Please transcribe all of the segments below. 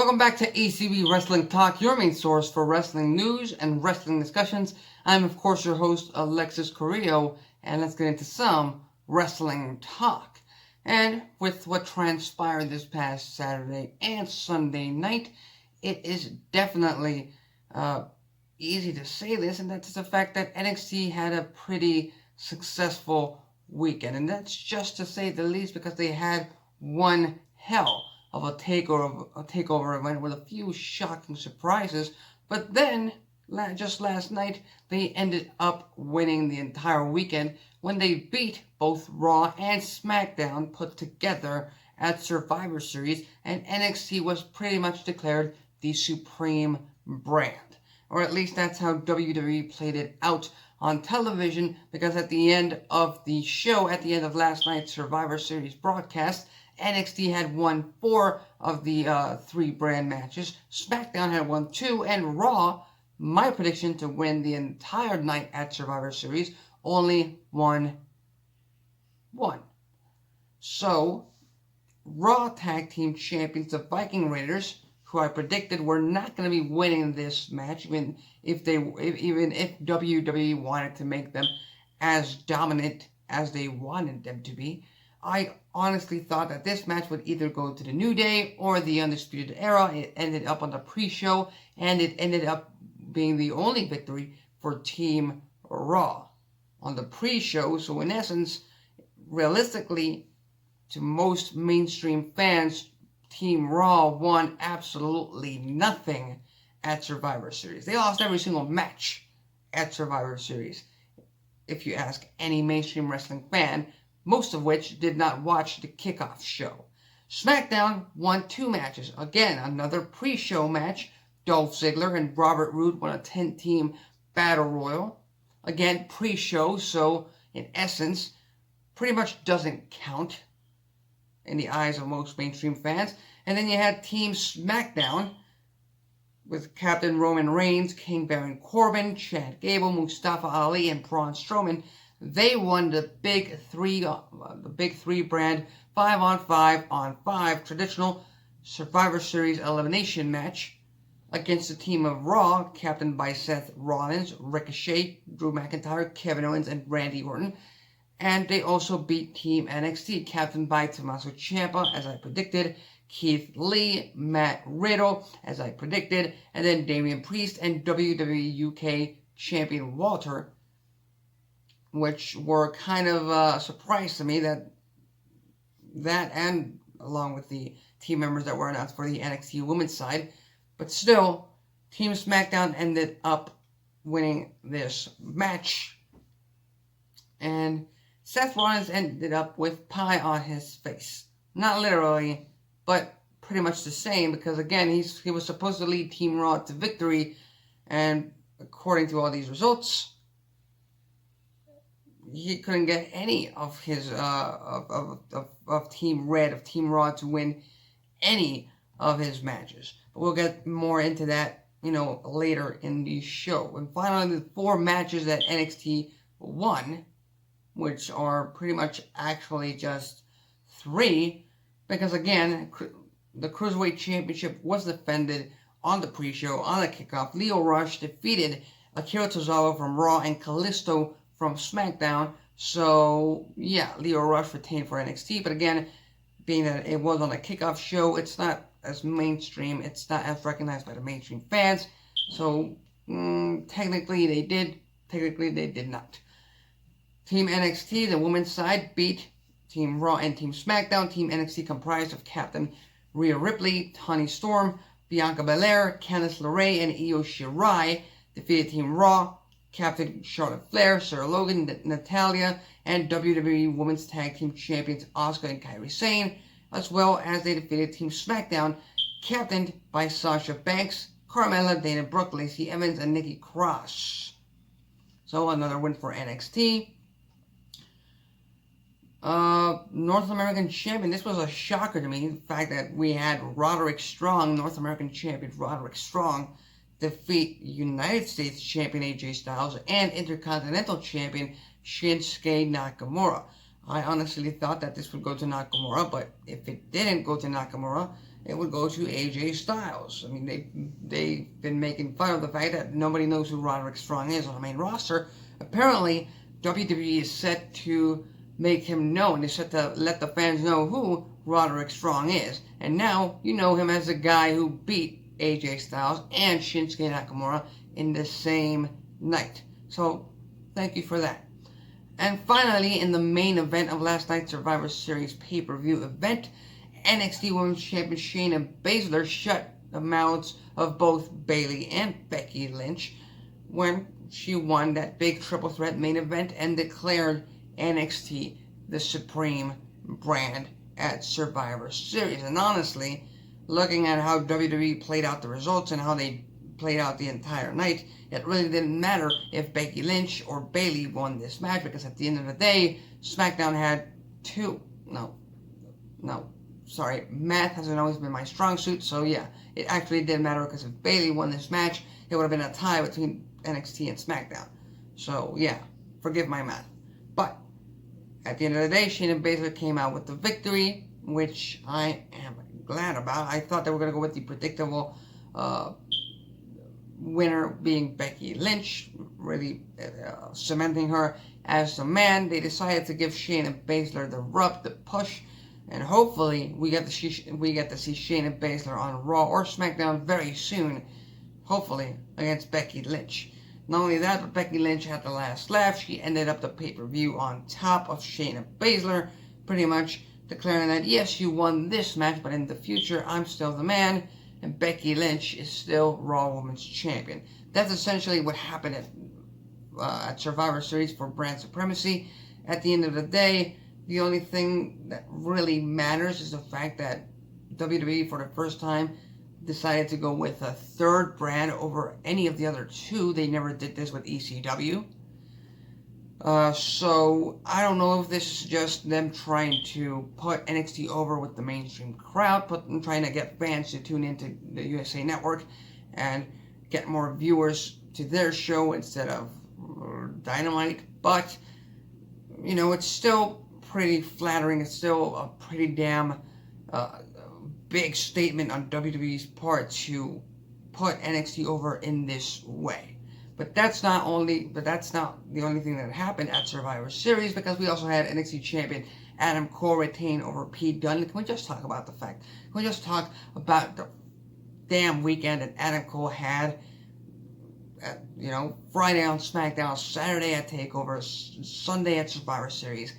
welcome back to ACB Wrestling Talk, your main source for wrestling news and wrestling discussions. I'm, of course, your host, Alexis Carrillo, and let's get into some wrestling talk. And with what transpired this past Saturday and Sunday night, it is definitely easy to say this, and that's the fact that NXT had a pretty successful weekend. And that's just to say the least, because they had one hell of a takeover event with a few shocking surprises. But then, just last night, they ended up winning the entire weekend when they beat both Raw and SmackDown put together at Survivor Series, and NXT was pretty much declared the supreme brand. Or at least that's how WWE played it out on television, because at the end of the show, at the end of last night's Survivor Series broadcast, NXT had won 4 of the 3 brand matches. SmackDown had won 2, and Raw, my prediction to win the entire night at Survivor Series, only won 1. So, Raw Tag Team Champions, the Viking Raiders, who I predicted were not going to be winning this match, even if WWE wanted to make them as dominant as they wanted them to be. I honestly thought that this match would either go to the New Day or the Undisputed Era. It ended up on the pre-show, and it ended up being the only victory for Team Raw on the pre-show. So in essence, realistically, to most mainstream fans, Team Raw won absolutely nothing at Survivor Series. They lost every single match at Survivor Series, if you ask any mainstream wrestling fan, most of which did not watch the kickoff show. SmackDown won 2 matches. Again, another pre-show match. Dolph Ziggler and Robert Roode won a 10-team battle royal. Again, pre-show, so in essence, pretty much doesn't count in the eyes of most mainstream fans. And then you had Team SmackDown with Captain Roman Reigns, King Baron Corbin, Chad Gable, Mustafa Ali, and Braun Strowman. They won the Big 3 brand 5-on-5-on-5 traditional Survivor Series elimination match against the Team of Raw, captained by Seth Rollins, Ricochet, Drew McIntyre, Kevin Owens, and Randy Orton. And they also beat Team NXT, captained by Tommaso Ciampa, as I predicted, Keith Lee, Matt Riddle, as I predicted, and then Damian Priest and WWE UK Champion Walter, which were kind of a surprise to me, that and along with the team members that were announced for the NXT women's side. But still, Team SmackDown ended up winning this match. And Seth Rollins ended up with pie on his face. Not literally, but pretty much the same, because again, he was supposed to lead Team Raw to victory, and according to all these results, he couldn't get any of his of Team Red, of Team Raw, to win any of his matches. But we'll get more into that, later in the show. And finally, the 4 matches that NXT won, which are pretty much actually just 3, because again, the Cruiserweight Championship was defended on the pre-show, on the kickoff. Lio Rush defeated Akira Tozawa from Raw and Kalisto from SmackDown. So, yeah, Lio Rush retained for NXT, but again, being that it was on a kickoff show, it's not as mainstream, it's not as recognized by the mainstream fans. So, technically they did, technically they did not. Team NXT, the women's side, beat Team Raw and Team SmackDown. Team NXT comprised of Captain Rhea Ripley, Toni Storm, Bianca Belair, Candice LeRae, and Io Shirai. Defeated Team Raw, Captain Charlotte Flair, Sarah Logan, Natalya, and WWE Women's Tag Team Champions Asuka and Kairi Sane, as well as they defeated Team SmackDown, captained by Sasha Banks, Carmella, Dana Brooke, Lacey Evans, and Nikki Cross. So another win for NXT. North American Champion. This was a shocker to me. The fact that we had Roderick Strong, North American Champion Roderick Strong, defeat United States Champion AJ Styles and Intercontinental Champion Shinsuke Nakamura. I honestly thought that this would go to Nakamura, but if it didn't go to Nakamura, it would go to AJ Styles. I mean, they've been making fun of the fact that nobody knows who Roderick Strong is on the main roster. Apparently, WWE is set to make him known. They're set to let the fans know who Roderick Strong is. And now you know him as the guy who beat AJ Styles and Shinsuke Nakamura in the same night. So, thank you for that. And finally, in the main event of last night's Survivor Series pay-per-view event, NXT Women's Champion Shayna Baszler shut the mouths of both Bayley and Becky Lynch when she won that big triple threat main event and declared NXT the supreme brand at Survivor Series. And honestly, looking at how WWE played out the results and how they played out the entire night, it really didn't matter if Becky Lynch or Bayley won this match, because at the end of the day, SmackDown had math hasn't always been my strong suit, so yeah, it actually did matter, because if Bayley won this match, it would have been a tie between NXT and SmackDown. So yeah, forgive my math. But at the end of the day, Shayna Baszler came out with the victory, which I am glad about. I thought they were going to go with the predictable winner being Becky Lynch, really cementing her as the man. They decided to give Shayna Baszler the rub, the push, and hopefully we get to see Shayna Baszler on Raw or SmackDown very soon, hopefully against Becky Lynch. Not only that, but Becky Lynch had the last laugh. She ended up the pay-per-view on top of Shayna Baszler, pretty much declaring that, yes, you won this match, but in the future, I'm still the man, and Becky Lynch is still Raw Women's Champion. That's essentially what happened at Survivor Series for brand supremacy. At the end of the day, the only thing that really matters is the fact that WWE, for the first time, decided to go with a third brand over any of the other two. They never did this with ECW. So I don't know if this is just them trying to put NXT over with the mainstream crowd, trying to get fans to tune into the USA Network and get more viewers to their show instead of Dynamite. But, you know, it's still pretty flattering. It's still a pretty damn big statement on WWE's part to put NXT over in this way. But that's not the only thing that happened at Survivor Series, because we also had NXT champion Adam Cole retain over Pete Dunne. Can we just talk about the fact? Can we just talk about the damn weekend that Adam Cole had? Friday on SmackDown, Saturday at TakeOver, Sunday at Survivor Series.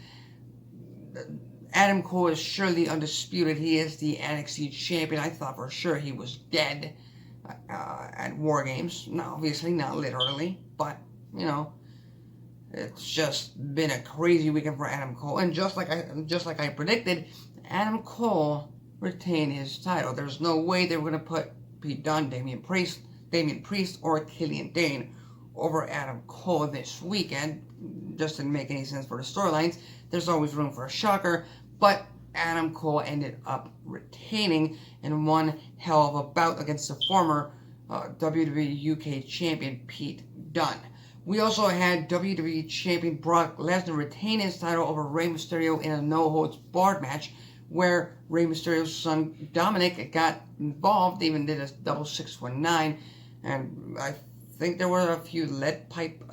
Adam Cole is surely undisputed. He is the NXT champion. I thought for sure he was dead at War Games. No, obviously not literally, but it's just been a crazy weekend for Adam Cole. And just like I predicted, Adam Cole retained his title. There's no way they were going to put Pete Dunne, Damian Priest, or Killian Dane over Adam Cole this weekend. Just didn't make any sense for the storylines. There's always room for a shocker, but Adam Cole ended up retaining in one hell of a bout against the former WWE UK champion Pete Dunne. We also had WWE champion Brock Lesnar retain his title over Rey Mysterio in a no-holds-barred match, where Rey Mysterio's son Dominic got involved, even did a double 619, and I think there were a few lead pipe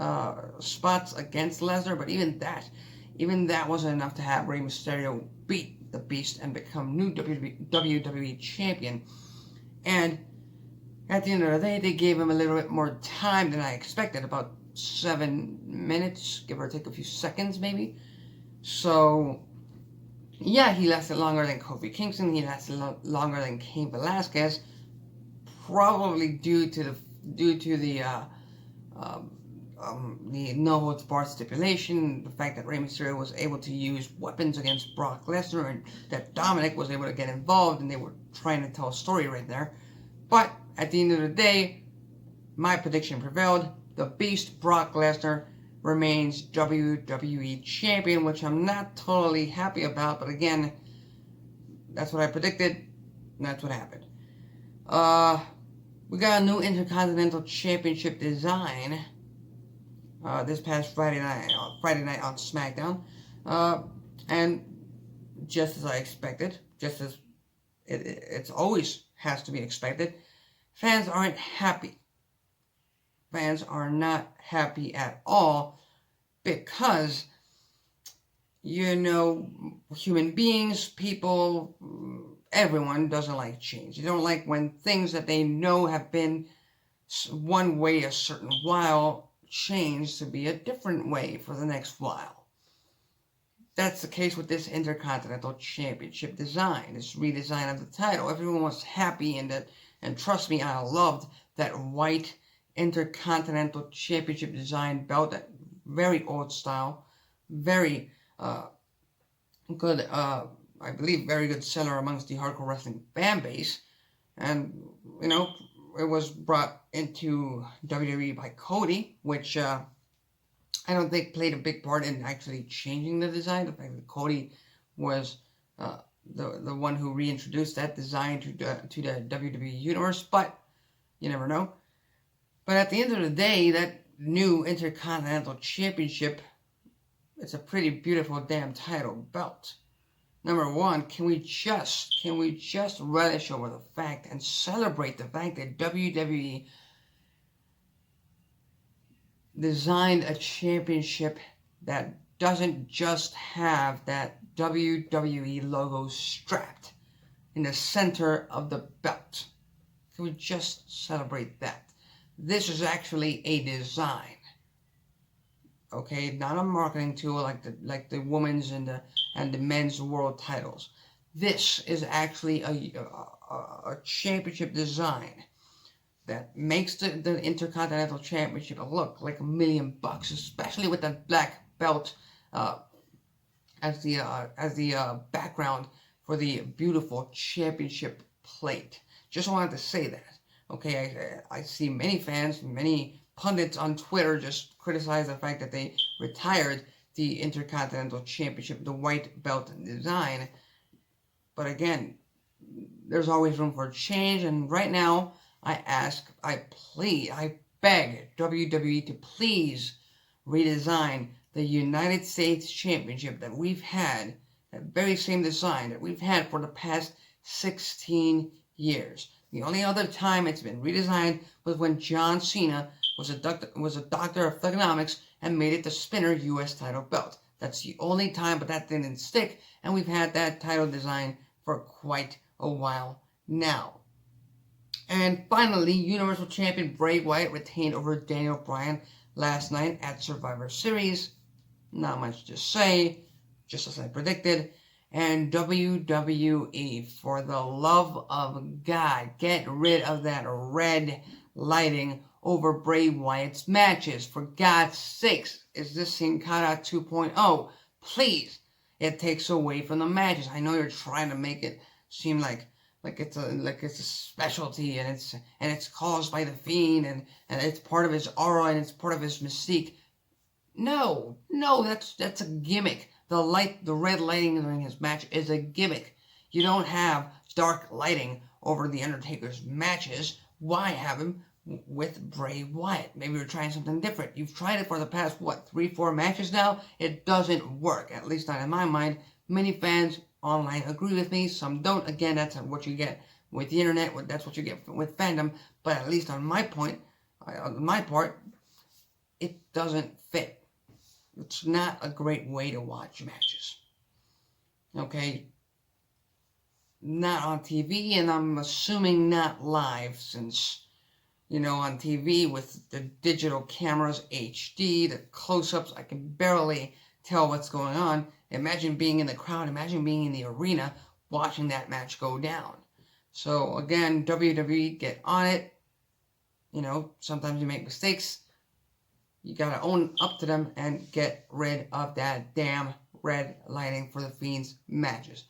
spots against Lesnar, but even that wasn't enough to have Rey Mysterio beat the Beast and become new WWE champion. And at the end of the day, they gave him a little bit more time than I expected, about 7 minutes, give or take a few seconds maybe. So yeah, he lasted longer than Kofi Kingston. He lasted longer than Cain Velasquez, probably due to the no-holds-barred stipulation, the fact that Rey Mysterio was able to use weapons against Brock Lesnar, and that Dominic was able to get involved, and they were trying to tell a story right there. But at the end of the day, my prediction prevailed. The Beast, Brock Lesnar, remains WWE champion, which I'm not totally happy about, but again, that's what I predicted, and that's what happened. We got a new Intercontinental Championship design this past Friday night on SmackDown, and just as I expected, just as It's always has to be expected. Fans aren't happy. Fans are not happy at all because, human beings, people, everyone doesn't like change. They don't like when things that they know have been one way a certain while change to be a different way for the next while. That's the case with this Intercontinental Championship design, this redesign of the title. Everyone was happy in that, and trust me, I loved that white Intercontinental Championship design belt, that very old style, very good, I believe, very good seller amongst the hardcore wrestling fan base. And, it was brought into WWE by Cody, which I don't think played a big part in actually changing the design. The fact that Cody was the one who reintroduced that design to the WWE universe, but you never know. But at the end of the day, that new Intercontinental Championship, it's a pretty beautiful damn title belt. Number one, can we just relish over the fact and celebrate the fact that WWE designed a championship that doesn't just have that WWE logo strapped in the center of the belt? Can we just celebrate that? This is actually a design. Okay, not a marketing tool like the women's and the men's world titles. This is actually a championship design that makes the Intercontinental Championship look like $1 million, especially with that black belt as the background for the beautiful championship plate. Just wanted to say that. Okay, I see many fans, many pundits on Twitter just criticize the fact that they retired the Intercontinental Championship, the white belt design. But again, there's always room for change, and right now, I beg WWE to please redesign the United States Championship that we've had, that very same design that we've had for the past 16 years. The only other time it's been redesigned was when John Cena was a doctor of thugonomics and made it the spinner U.S. title belt. That's the only time, but that didn't stick, and we've had that title design for quite a while now. And finally, Universal Champion Bray Wyatt retained over Daniel Bryan last night at Survivor Series. Not much to say, just as I predicted. And WWE, for the love of God, get rid of that red lighting over Bray Wyatt's matches. For God's sakes, is this Sin Cara 2.0? Please, it takes away from the matches. I know you're trying to make it seem like it's a specialty, and it's caused by the Fiend, and it's part of his aura, and it's part of his mystique. No, that's a gimmick. The red lighting during his match is a gimmick. You don't have dark lighting over the Undertaker's matches. Why have him with Bray Wyatt? Maybe you're trying something different. You've tried it for the past 3-4 matches now. It doesn't work, at least not in my mind. Many fans online agree with me, some don't. Again, that's what you get with the internet. That's what you get with fandom. But at least on my part, it doesn't fit. It's not a great way to watch matches. Okay? Not on TV, and I'm assuming not live, since, on TV with the digital cameras, HD, the close-ups, I can barely tell what's going on. Imagine being in the crowd, imagine being in the arena, watching that match go down. So again, WWE, get on it. Sometimes you make mistakes. You gotta own up to them and get rid of that damn red lighting for the Fiend's matches.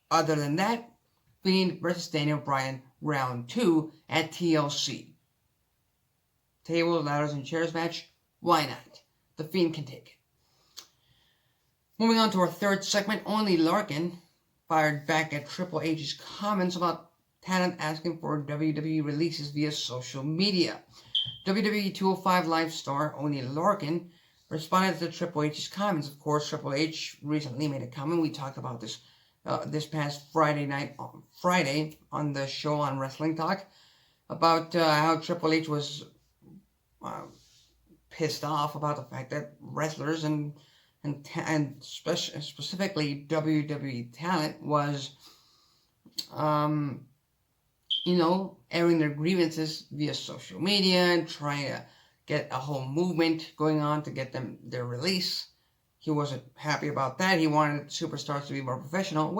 Other than that, Fiend versus Daniel Bryan, round 2 at TLC. Tables, ladders, and chairs match, why not? The Fiend can take it. Moving on to our third segment, Oney Lorcan fired back at Triple H's comments about talent asking for WWE releases via social media. WWE 205 Live star Oney Lorcan responded to Triple H's comments. Of course, Triple H recently made a comment. We talked about this this past Friday on the show on Wrestling Talk about how Triple H was pissed off about the fact that wrestlers and specifically WWE talent was, airing their grievances via social media and trying to get a whole movement going on to get them their release. He wasn't happy about that. He wanted superstars to be more professional.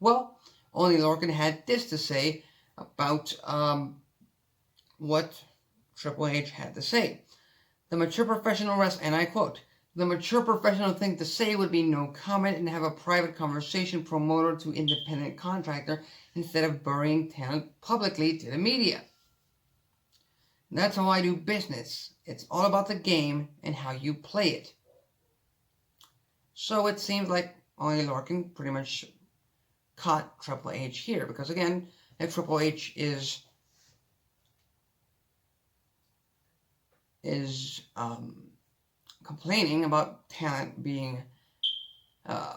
Well, Oney Lorcan had this to say about what Triple H had to say. The mature professional and I quote, "The mature professional thing to say would be no comment and have a private conversation promoter to independent contractor instead of burying talent publicly to the media. That's how I do business. It's all about the game and how you play it." So it seems like Oney Lorcan pretty much caught Triple H here, because again, if Triple H is complaining about talent being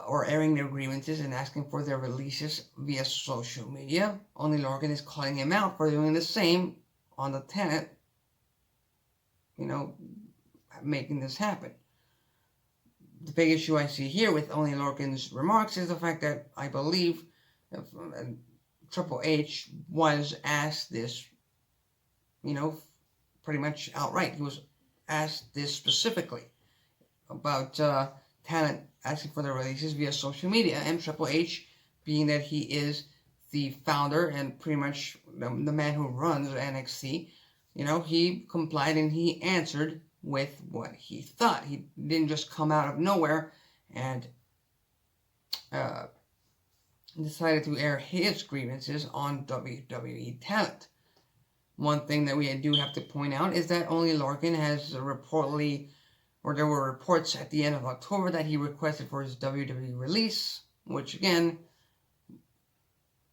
or airing their grievances and asking for their releases via social media, Oney Lorcan is calling him out for doing the same on the talent, making this happen. The big issue I see here with Oney Lorcan's remarks is the fact that I believe Triple H was asked this, pretty much outright. He was asked this specifically about talent asking for their releases via social media, and Triple H, being that he is the founder and pretty much the man who runs NXT, he complied and he answered with what he thought. He didn't just come out of nowhere and decided to air his grievances on WWE talent. One thing that we do have to point out is that Oney Lorcan has reportedly, or there were reports at the end of October that he requested for his WWE release, which again,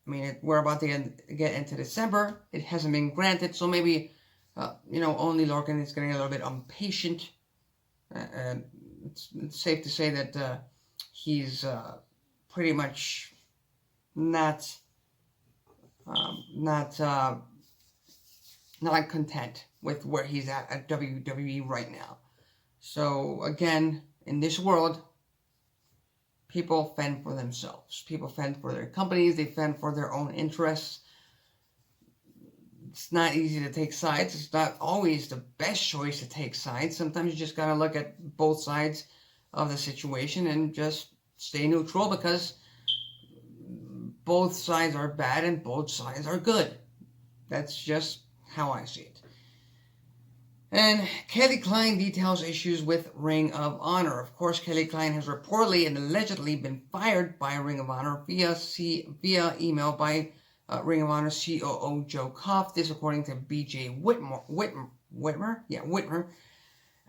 we're about to get into December. It hasn't been granted, so maybe, Oney Lorcan is getting a little bit impatient. And it's safe to say that he's pretty much not content with where he's at WWE right now. So again, in this world, people fend for themselves. People fend for their companies. They fend for their own interests. It's not easy to take sides. It's not always the best choice to take sides. Sometimes you just gotta look at both sides of the situation and just stay neutral, because both sides are bad and both sides are good. That's just how I see it. And Kelly Klein details issues with Ring of Honor. Of course, Kelly Klein has reportedly and allegedly been fired by Ring of Honor via email by Ring of Honor COO Joe Koff. This according to BJ Whitmer.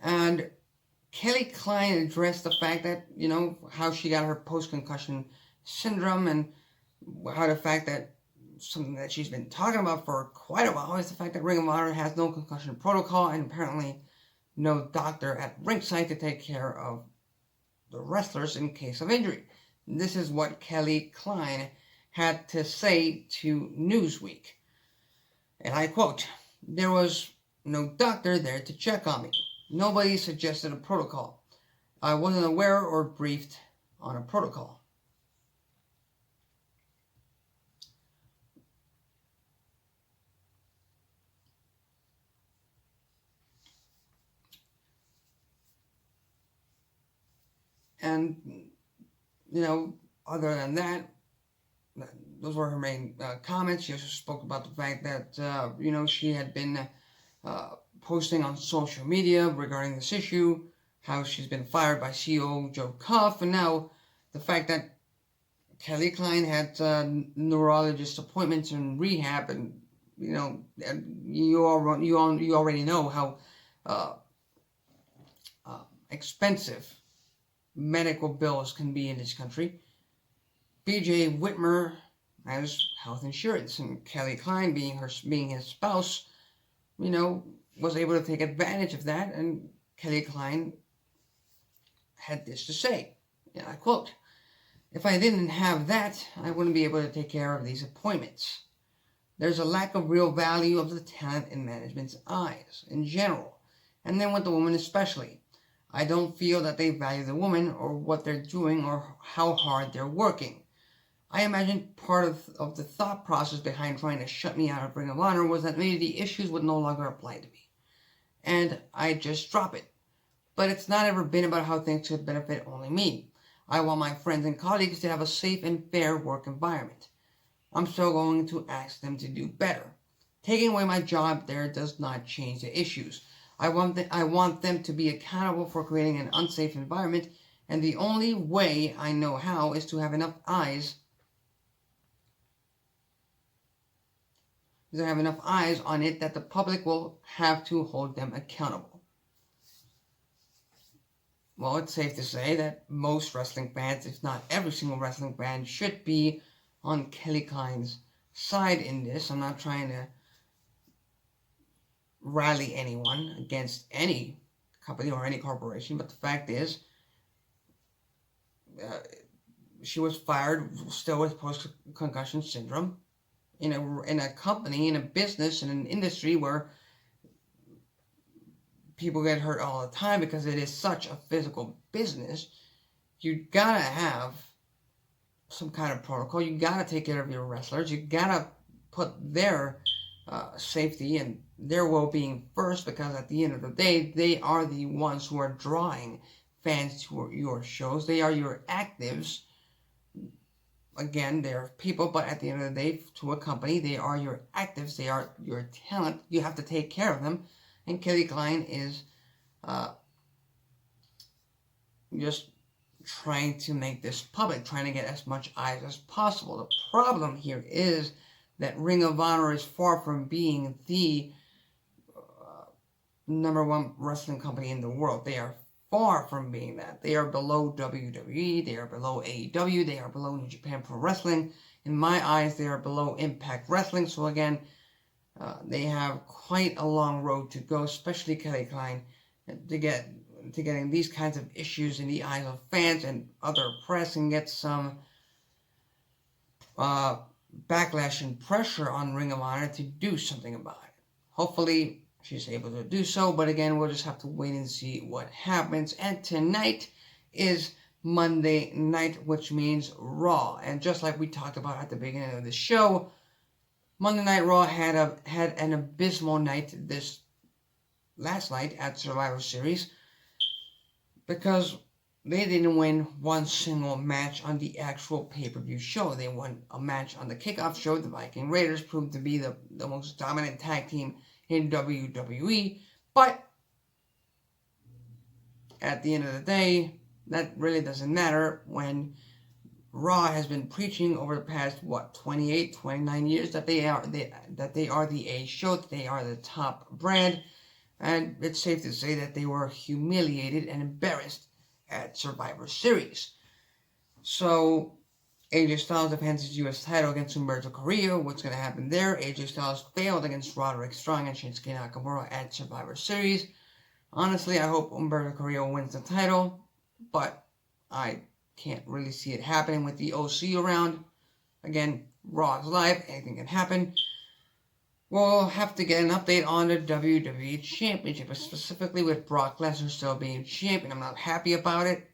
And Kelly Klein addressed the fact that, how she got her post-concussion syndrome, and how the fact that something that she's been talking about for quite a while is the fact that Ring of Honor has no concussion protocol and apparently no doctor at ringside to take care of the wrestlers in case of injury. This is what Kelly Klein had to say to Newsweek. And I quote, "There was no doctor there to check on me. Nobody suggested a protocol. I wasn't aware or briefed on a protocol." And, other than that, those were her main comments. She also spoke about the fact that, she had been posting on social media regarding this issue, how she's been fired by CEO Joe Koff, and now the fact that Kelly Klein had neurologist appointments and rehab, and, you already know how expensive medical bills can be in this country. BJ Whitmer has health insurance, and Kelly Klein, being his spouse, was able to take advantage of that, and Kelly Klein had this to say, and I quote, If I didn't have that, I wouldn't be able to take care of these appointments. There's a lack of real value of the talent in management's eyes, in general, and then with the woman especially. I don't feel that they value the woman or what they're doing or how hard they're working. I imagine part of the thought process behind trying to shut me out of Ring of Honor was that maybe the issues would no longer apply to me, and I'd just drop it. But it's not ever been about how things should benefit only me. I want my friends and colleagues to have a safe and fair work environment. I'm still going to ask them to do better. Taking away my job there does not change the issues. I want them to be accountable for creating an unsafe environment, and the only way I know how is to have enough eyes on it that the public will have to hold them accountable. Well, it's safe to say that most wrestling fans, if not every single wrestling fan, should be on Kelly Klein's side in this. I'm not trying to rally anyone against any company or any corporation, but the fact is, she was fired still with post-concussion syndrome in a company, in a business, in an industry where people get hurt all the time because it is such a physical business. You gotta have some kind of protocol. You gotta take care of your wrestlers. You gotta put their safety and their well-being first, because at the end of the day, they are the ones who are drawing fans to your shows. They are your actives. Again, they're people, but at the end of the day, to a company, they are your actives. They are your talent. You have to take care of them. And Kelly Klein is just trying to make this public, trying to get as much eyes as possible. The problem here is that Ring of Honor is far from being the #1 wrestling company in the world. They are far from being that. They are below WWE, they are below AEW, they are below New Japan Pro Wrestling. In my eyes, they are below Impact Wrestling. So again, they have quite a long road to go, especially Kelly Klein, to getting these kinds of issues in the eyes of fans and other press, and get some backlash and pressure on Ring of Honor to do something about it. Hopefully she's able to do so, but again, we'll just have to wait and see what happens. And tonight is Monday night, which means Raw. And just like we talked about at the beginning of the show, Monday Night Raw had an abysmal night this last night at Survivor Series, because they didn't win one single match on the actual pay-per-view show. They won a match on the kickoff show. The Viking Raiders proved to be the most dominant tag team in WWE, but at the end of the day, that really doesn't matter when Raw has been preaching over the past, 28, 29 years that they are the A show, that they are the top brand, and it's safe to say that they were humiliated and embarrassed at Survivor Series. So AJ Styles defends his U.S. title against Humberto Carrillo. What's going to happen there? AJ Styles failed against Roderick Strong and Shinsuke Nakamura at Survivor Series. Honestly, I hope Humberto Carrillo wins the title, but I can't really see it happening with the OC around. Again, Raw is live. Anything can happen. We'll have to get an update on the WWE Championship, specifically with Brock Lesnar still being champion. I'm not happy about it.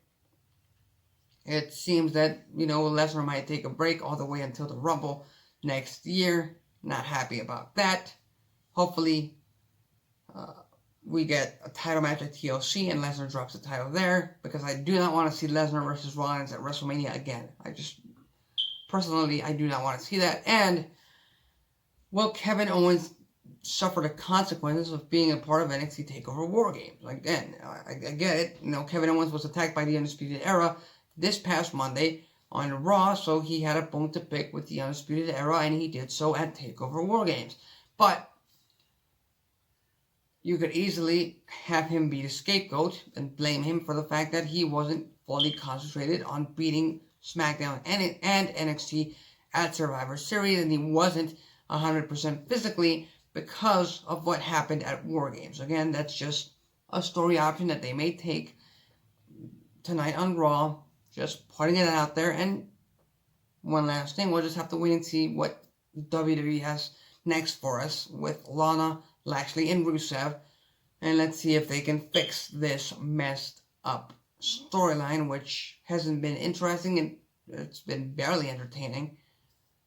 It seems that, Lesnar might take a break all the way until the Rumble next year. Not happy about that. Hopefully, we get a title match at TLC and Lesnar drops the title there, because I do not want to see Lesnar versus Rollins at WrestleMania again. Personally, I do not want to see that. And, well, Kevin Owens suffered the consequences of being a part of NXT TakeOver War Games. Again, I get it. Kevin Owens was attacked by the Undisputed Era this past Monday on Raw, so he had a bone to pick with the Undisputed Era, and he did so at TakeOver War Games. But you could easily have him be the scapegoat and blame him for the fact that he wasn't fully concentrated on beating SmackDown and NXT at Survivor Series, and he wasn't 100% physically because of what happened at War Games. Again, that's just a story option that they may take tonight on Raw. Just putting it out there. And one last thing, we'll just have to wait and see what WWE has next for us with Lana, Lashley, and Rusev. And let's see if they can fix this messed up storyline, which hasn't been interesting and it's been barely entertaining.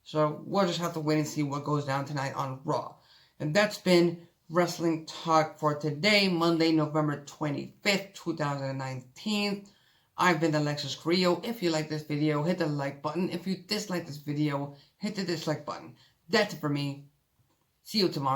So we'll just have to wait and see what goes down tonight on Raw. And that's been Wrestling Talk for today, Monday, November 25th, 2019. I've been Alexis Carrillo. If you like this video, hit the like button. If you dislike this video, hit the dislike button. That's it for me. See you tomorrow.